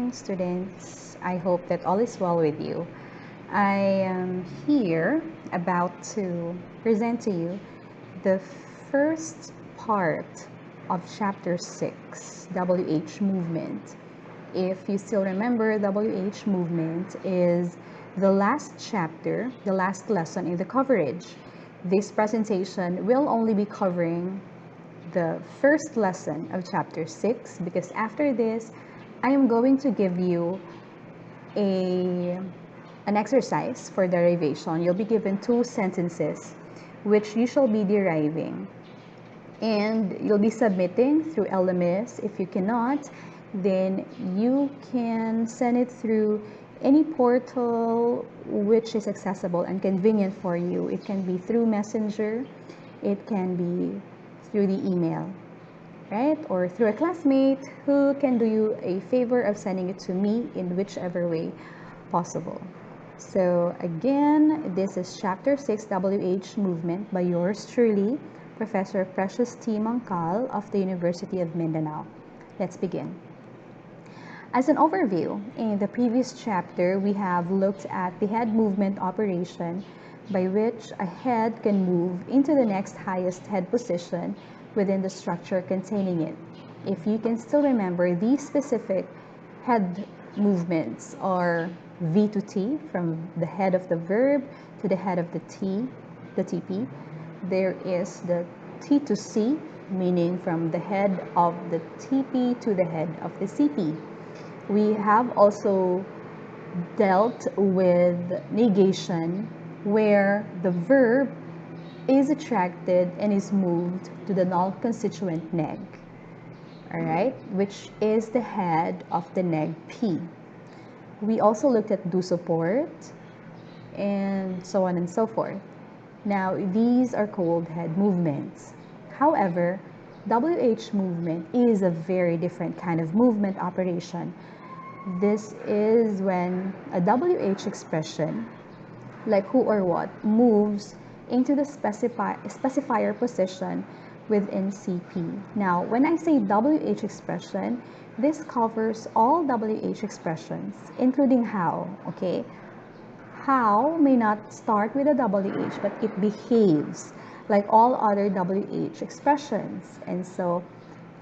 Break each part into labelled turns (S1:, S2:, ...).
S1: morning, students. I hope that all is well with you. I am here about to present to you the first part of chapter 6, WH movement. If you still remember, WH movement is the last chapter, the last lesson in the coverage. This presentation will only be covering the first lesson of chapter 6 because after this I am going to give you an exercise for derivation. You'll be given 2 sentences which you shall be deriving, and you'll be submitting through LMS. If you cannot, then you can send it through any portal which is accessible and convenient for you. It can be through Messenger, it can be through the email, right? Or through a classmate who can do you a favor of sending it to me in whichever way possible. So again, this is chapter 6, WH movement, by yours truly, Professor Precious T. Mangkal of the University of Mindanao. Let's begin. As an overview, in the previous chapter, we have looked at the head movement operation by which a head can move into the next highest head position within the structure containing it. If you can still remember, these specific head movements are V to T, from the head of the verb to the head of the TP. There is the T to C, meaning from the head of the TP to the head of the CP. We have also dealt with negation, where the verb is attracted and is moved to the null constituent neg, all right, which is the head of the neg P. We also looked at do support and so on and so forth. Now, these are called head movements. However, WH movement is a very different kind of movement operation. This is when a WH expression, like who or what, moves into the specifier position within CP. Now, when I say WH expression, this covers all WH expressions, including how, okay? How may not start with a WH, but it behaves like all other WH expressions. And so,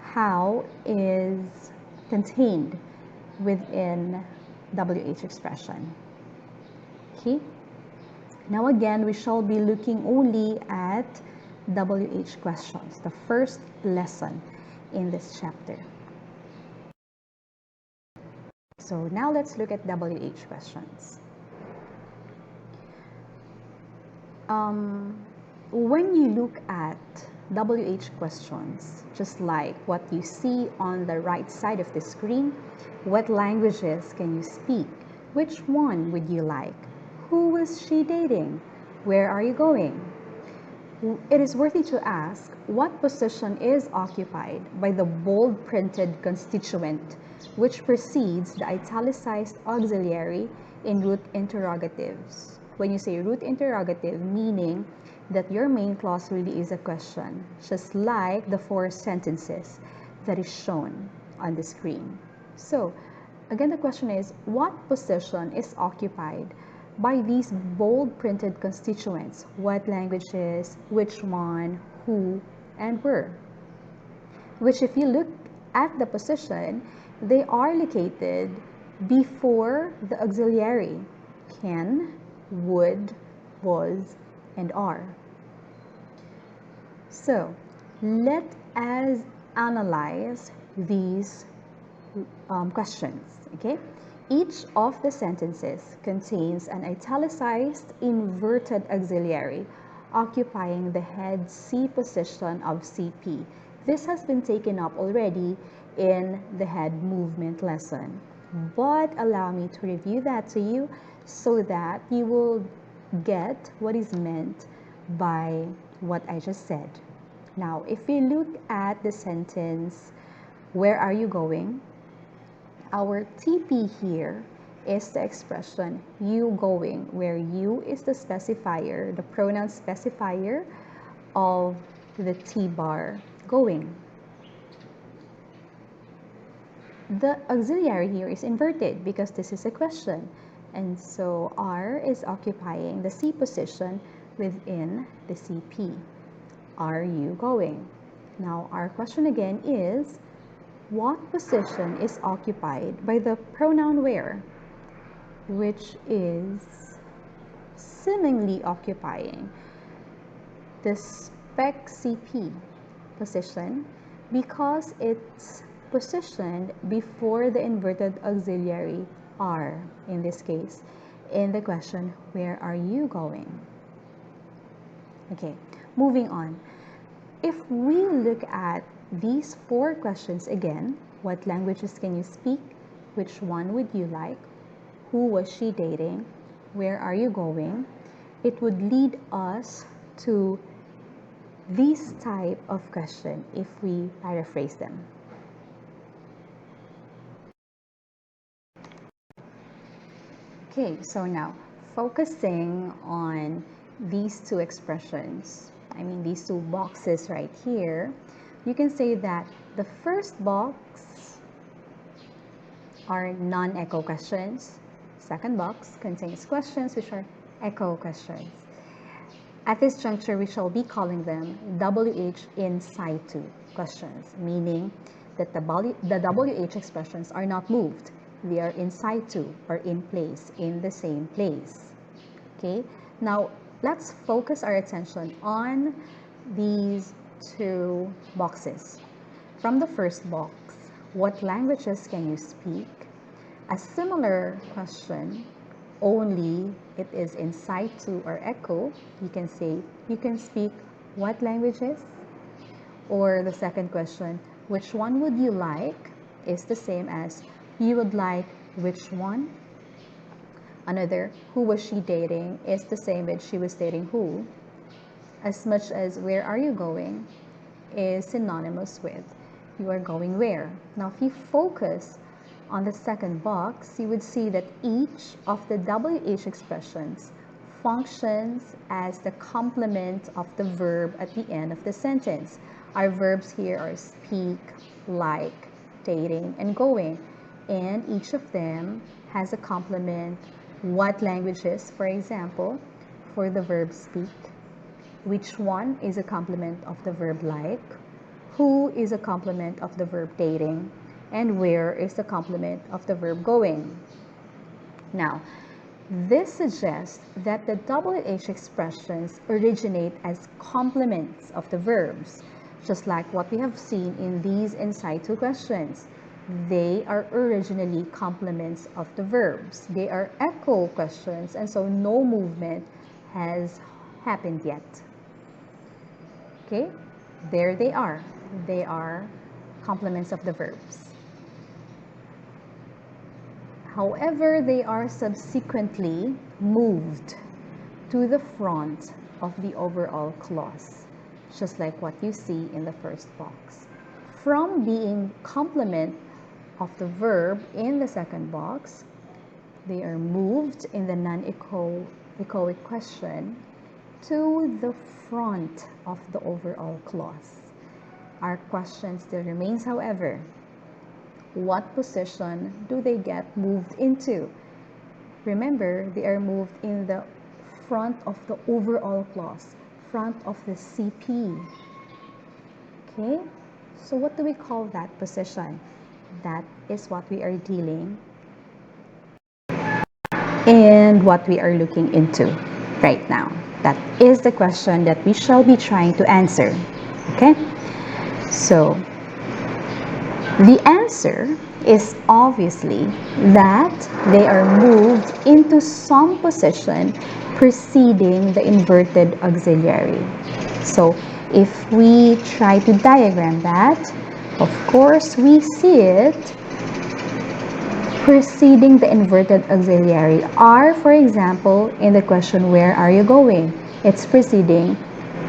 S1: how is contained within WH expression. Okay? Now again, we shall be looking only at WH questions, the first lesson in this chapter. So now let's look at WH questions. When you look at WH questions, just like what you see on the right side of the screen, what languages can you speak? Which one would you like? Who was she dating? Where are you going? It is worthy to ask, what position is occupied by the bold printed constituent which precedes the italicized auxiliary in root interrogatives? When you say root interrogative, meaning that your main clause really is a question, just like the 4 sentences that is shown on the screen. So, again, the question is, what position is occupied by these bold printed constituents? What languages, which one, who, and where? Which, if you look at the position, they are located before the auxiliary can, would, was, and are. So, let us analyze these questions, okay? Each of the sentences contains an italicized inverted auxiliary occupying the head C position of CP. This has been taken up already in the head movement lesson, but allow me to review that to you so that you will get what is meant by what I just said. Now, if we look at the sentence, where are you going? Our TP here is the expression you going, where you is the specifier, the pronoun specifier of the T bar going. the auxiliary here is inverted because this is a question. And so are is occupying the C position within the CP. Are you going? Now our question again is, what position is occupied by the pronoun where, which is seemingly occupying the spec CP position because it's positioned before the inverted auxiliary are, in this case, in the question, where are you going? Okay, moving on. If we look at these 4 questions again, what languages can you speak? Which one would you like? Who was she dating? Where are you going? It would lead us to this type of question if we paraphrase them. Okay, so now focusing on these 2 expressions, these 2 boxes right here, you can say that the first box are non-echo questions. Second box contains questions which are echo questions. At this juncture, we shall be calling them WH in situ questions, meaning that the WH expressions are not moved. They are in situ or in place, in the same place. Okay, now let's focus our attention on these 2 boxes. From the first box, what languages can you speak? A similar question, only it is in situ or echo. You can say, you can speak what languages? Or the second question, which one would you like? Is the same as you would like which one? Another, who was she dating? Is the same as she was dating who? As much as where are you going is synonymous with you are going where. Now if you focus on the second box, you would see that each of the WH expressions functions as the complement of the verb at the end of the sentence. Our verbs here are speak, like, dating, and going. And each of them has a complement. What languages, for example, for the verb speak? Which one is a complement of the verb like? Who is a complement of the verb dating? And where is the complement of the verb going? Now, this suggests that the WH expressions originate as complements of the verbs, just like what we have seen in these in situ questions. They are originally complements of the verbs. They are echo questions, and so no movement has happened yet. Okay, there they are. They are complements of the verbs. However, they are subsequently moved to the front of the overall clause, just like what you see in the first box. From being complement of the verb in the second box, they are moved in the non-echoic question to the front of the overall clause. Our question still remains, however, what position do they get moved into? Remember, they are moved in the front of the overall clause, front of the CP. Okay, so what do we call that position? That is what we are dealing and what we are looking into right now. That is the question that we shall be trying to answer. Okay, so the answer is obviously that they are moved into some position preceding the inverted auxiliary. So if we try to diagram that, of course we see it preceding the inverted auxiliary. Are, for example, in the question, where are you going? It's preceding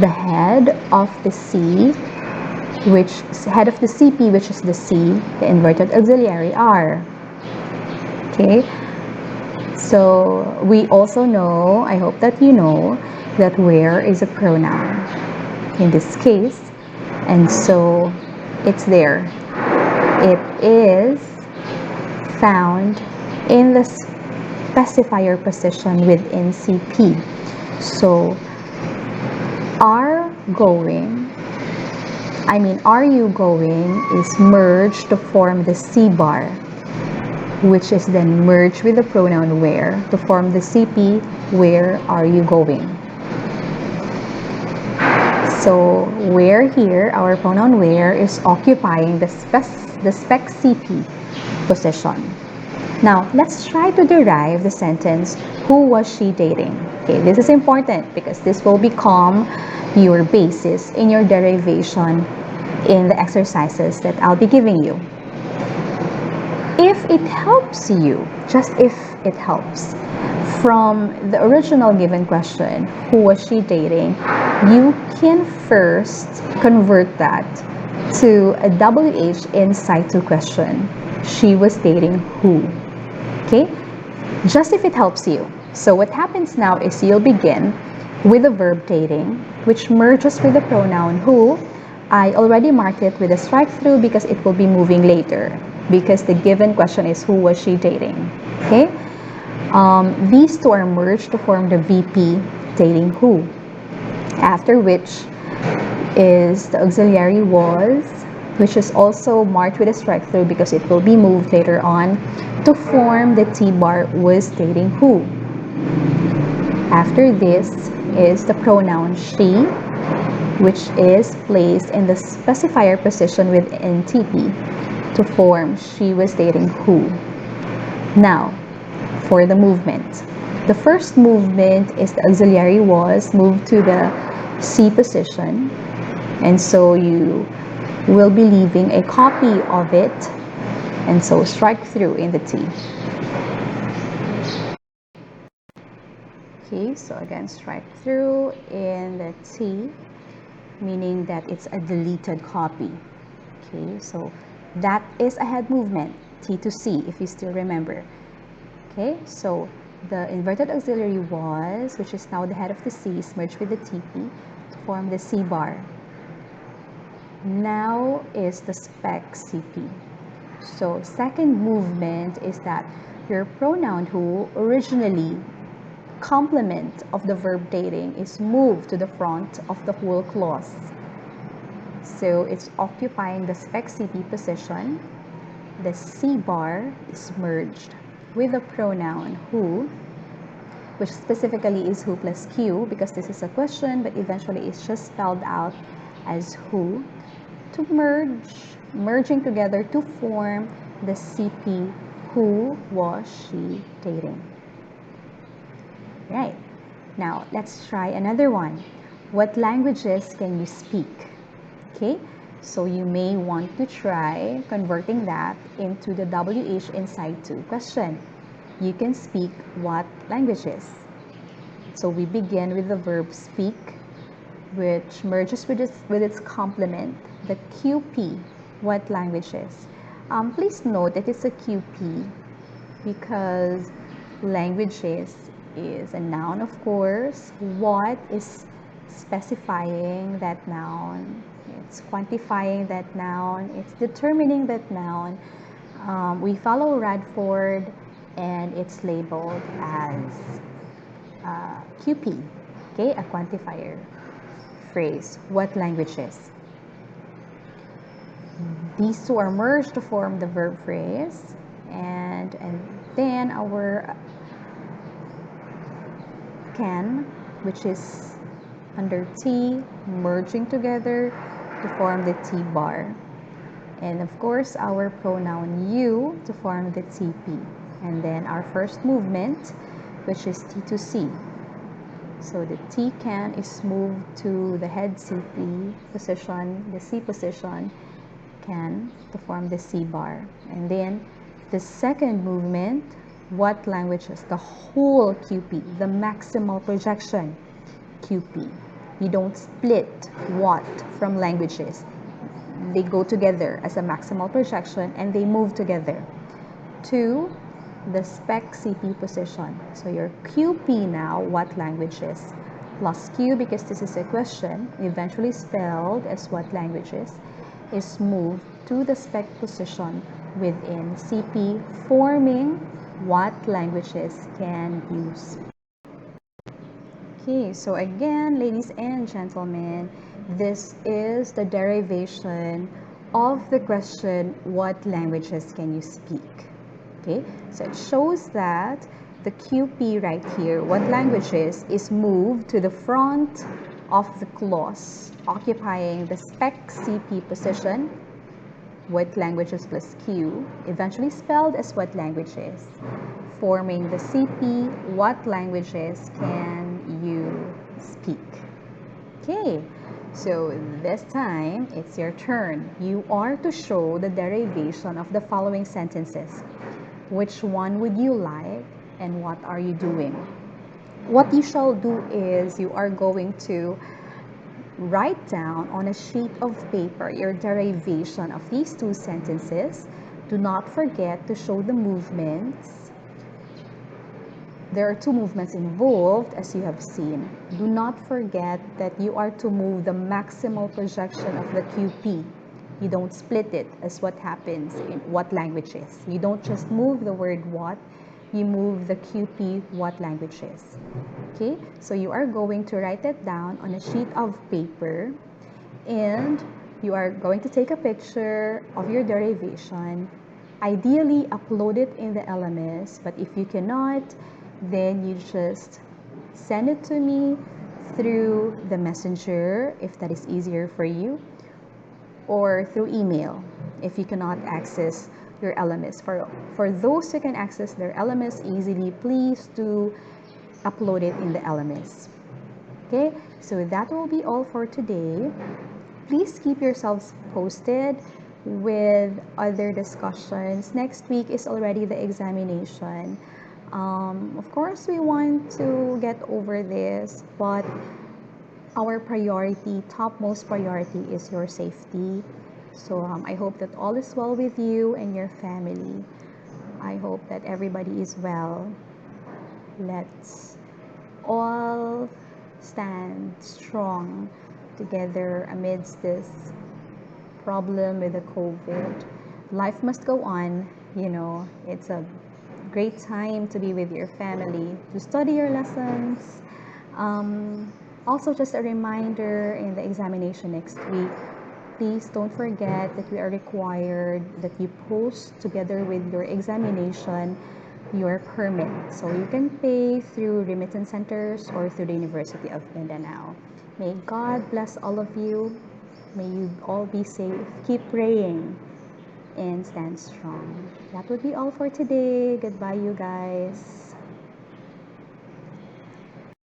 S1: the head of the C, which head of the CP, which is the C, the inverted auxiliary are. Okay, so we also know, I hope that you know, that where is a pronoun in this case, and so it's there. It is found in the specifier position within CP. So are you going is merged to form the C bar, which is then merged with the pronoun where to form the CP, where are you going. So where here, our pronoun where is occupying the spec CP position. Now, let's try to derive the sentence, who was she dating? Okay, this is important because this will become your basis in your derivation in the exercises that I'll be giving you. If it helps you, just if it helps, from the original given question, who was she dating, you can first convert that to a WH in situ question. She was dating who? Okay, just if it helps you. So what happens now is you'll begin with the verb dating, which merges with the pronoun who. I already marked it with a strike through because it will be moving later, because the given question is who was she dating. Okay, these two are merged to form the VP dating who, after which is the auxiliary was, which is also marked with a strike through because it will be moved later on to form the T bar was dating who. After this is the pronoun she, which is placed in the specifier position within TP to form she was dating who. Now, for the movement. The first movement is the auxiliary was moved to the C position, and so you will be leaving a copy of it, and so strike through in the T. Okay, so again strike through in the T, meaning that it's a deleted copy. Okay, so that is a head movement, T to C, if you still remember. Okay, so the inverted auxiliary was, which is now the head of the C, is merged with the TP to form the C bar. Now is the spec CP. So second movement is that your pronoun who, originally complement of the verb dating, is moved to the front of the whole clause. So it's occupying the spec CP position. The C bar is merged with the pronoun who, which specifically is who plus Q, because this is a question, but eventually it's just spelled out as who, to merging together to form the CP, who was she dating. Right, now let's try another one. What languages can you speak? Okay, so you may want to try converting that into the WH in situ question. You can speak what languages? So we begin with the verb speak, which merges with its complement, the QP, what languages? Please note that it's a QP because languages is a noun, of course. What is specifying that noun? It's quantifying that noun. It's determining that noun. We follow Radford, and it's labeled as QP, okay, a quantifier phrase. What languages? These two are merged to form the verb phrase, and then our can, which is under T, merging together to form the T bar. And of course, our pronoun you to form the TP. And then our first movement, which is T to C. So the T can is moved to the head CP position, the C position, can to form the C bar. And then the second movement, what languages? The whole QP, the maximal projection QP. You don't split what from languages. They go together as a maximal projection and they move together to the spec CP position. So your QP now, what languages? Plus Q, because this is a question, eventually spelled as what languages, is moved to the spec position within CP, forming what languages can you speak. Okay, so again, ladies and gentlemen, this is the derivation of the question, what languages can you speak? Okay, so it shows that the QP right here, what languages, is moved to the front of the clause, occupying the spec CP position, what languages plus Q, eventually spelled as what languages, forming the CP, what languages can you speak? Okay, so this time it's your turn. You are to show the derivation of the following sentences. Which one would you like and what are you doing? What you shall do is you are going to write down on a sheet of paper your derivation of these two sentences. Do not forget to show the movements. There are two movements involved, as you have seen. Do not forget that you are to move the maximal projection of the QP. You don't split it as what happens in what languages. You don't just move the word what, you move the QP what languages. Okay, so you are going to write it down on a sheet of paper and you are going to take a picture of your derivation. Ideally, upload it in the LMS, but if you cannot, then you just send it to me through the messenger if that is easier for you, or through email if you cannot access your LMS. For those who can access their LMS easily, please do upload it in the LMS. Okay, so that will be all for today. Please keep yourselves posted with other discussions. Next week is already the examination. Of course, we want to get over this, but our priority, topmost priority, is your safety. So I hope that all is well with you and your family. I hope that everybody is well. Let's all stand strong together amidst this problem with the COVID. Life must go on, you know. It's a great time to be with your family, to study your lessons. Also, just a reminder in the examination next week, please don't forget that we are required that you post together with your examination your permit. So you can pay through remittance centers or through the University of Mindanao. May God bless all of you. May you all be safe. Keep praying and stand strong. That would be all for today. Goodbye, you guys.